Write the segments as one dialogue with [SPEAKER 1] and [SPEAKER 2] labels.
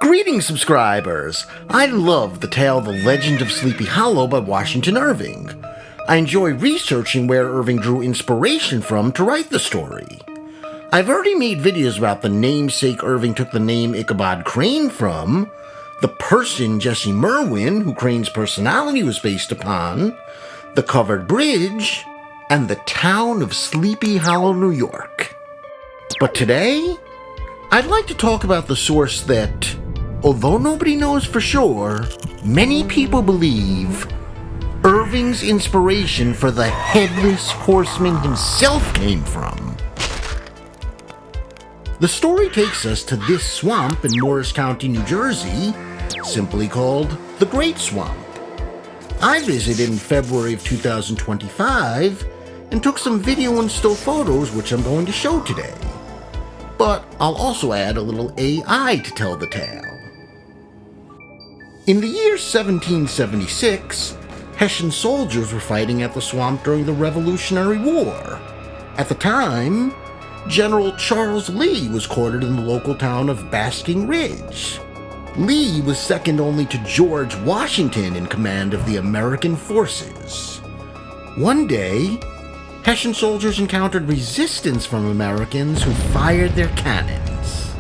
[SPEAKER 1] Greetings, subscribers! I love the tale The Legend of Sleepy Hollow by Washington Irving. I enjoy researching where Irving drew inspiration from to write the story. I've already made videos about the namesake Irving took the name Ichabod Crane from, the person Jesse Merwin, who Crane's personality was based upon, the covered bridge, and the town of Sleepy Hollow, New York. But today, I'd like to talk about the source that, although nobody knows for sure, many people believe Irving's inspiration for the Headless Horseman himself came from. The story takes us to this swamp in Morris County, New Jersey, simply called the Great Swamp. I visited in February of 2025 and took some video and still photos which I'm going to show today. But I'll also add a little AI to tell the tale. In the year 1776, Hessian soldiers were fighting at the swamp during the Revolutionary War. At the time, General Charles Lee was quartered in the local town of Baskingridge. Lee was second only to George Washington in command of the American forces. One day, Hessian soldiers encountered resistance from Americans who fired their cannons.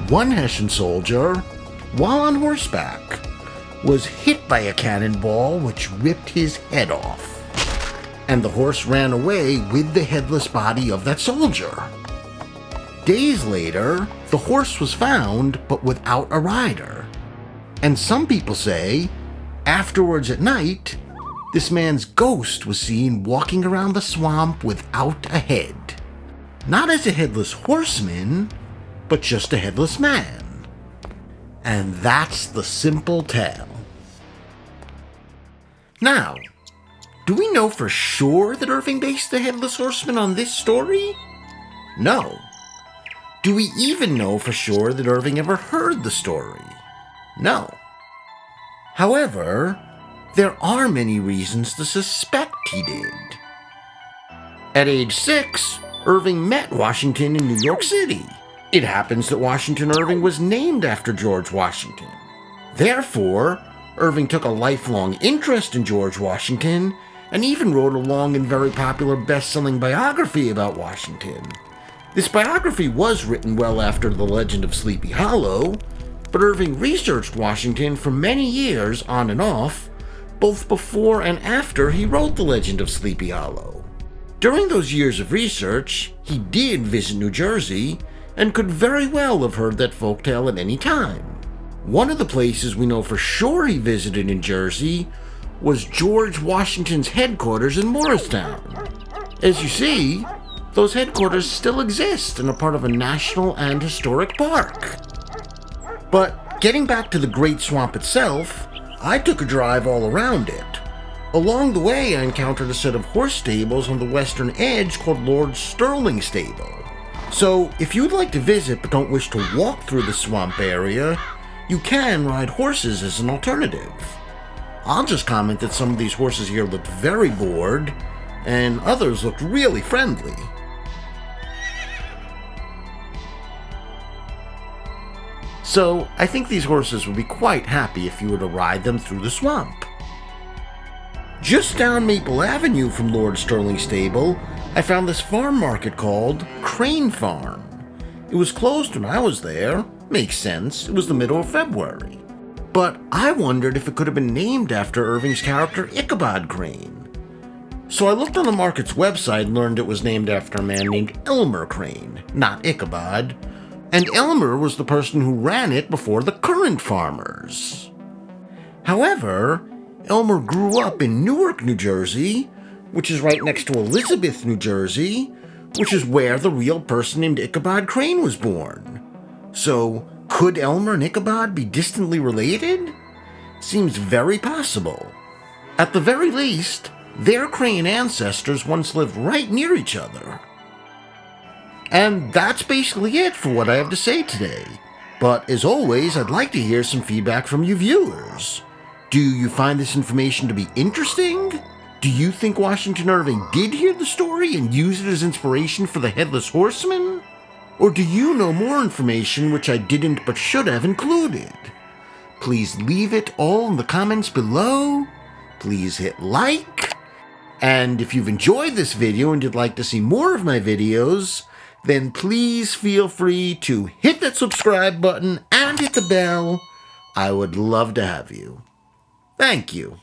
[SPEAKER 1] One Hessian soldier, while on horseback, was hit by a cannonball which ripped his head off, and the horse ran away with the headless body of that soldier. Days later, the horse was found, but without a rider. And some people say, afterwards at night, this man's ghost was seen walking around the swamp without a head. Not as a headless horseman, but just a headless man. And that's the simple tale. Now, do we know for sure that Irving based the Headless Horseman on this story? No. Do we even know for sure that Irving ever heard the story? No. However, there are many reasons to suspect he did. At age 6, Irving met Washington in New York City. It happens that Washington Irving was named after George Washington. Therefore, Irving took a lifelong interest in George Washington and even wrote a long and very popular best-selling biography about Washington. This biography was written well after The Legend of Sleepy Hollow, but Irving researched Washington for many years on and off, both before and after he wrote The Legend of Sleepy Hollow. During those years of research, he did visit New Jersey and could very well have heard that folktale at any time. One of the places we know for sure he visited in Jersey was George Washington's headquarters in Morristown. As you see, those headquarters still exist and are part of a national and historic park. But getting back to the Great Swamp itself, I took a drive all around it. Along the way, I encountered a set of horse stables on the western edge called Lord Stirling's Stable. So, if you'd like to visit but don't wish to walk through the swamp area, you can ride horses as an alternative. I'll just comment that some of these horses here looked very bored, and others looked really friendly. So, I think these horses would be quite happy if you were to ride them through the swamp. Just down Maple Avenue from Lord Stirling's stable, I found this farm market called Crane Farm. It was closed when I was there. Makes sense, it was the middle of February. But I wondered if it could have been named after Irving's character Ichabod Crane. So I looked on the market's website and learned it was named after a man named Elmer Crane, not Ichabod. And Elmer was the person who ran it before the current farmers. However, Elmer grew up in Newark, New Jersey, which is right next to Elizabeth, New Jersey, which is where the real person named Ichabod Crane was born. So, could Elmer and Ichabod be distantly related? Seems very possible. At the very least, their Crane ancestors once lived right near each other. And that's basically it for what I have to say today. But as always, I'd like to hear some feedback from you viewers. Do you find this information to be interesting? Do you think Washington Irving did hear the story and use it as inspiration for the Headless Horseman? Or do you know more information which I didn't but should have included? Please leave it all in the comments below. Please hit like. And if you've enjoyed this video and you'd like to see more of my videos, then please feel free to hit that subscribe button and hit the bell. I would love to have you. Thank you.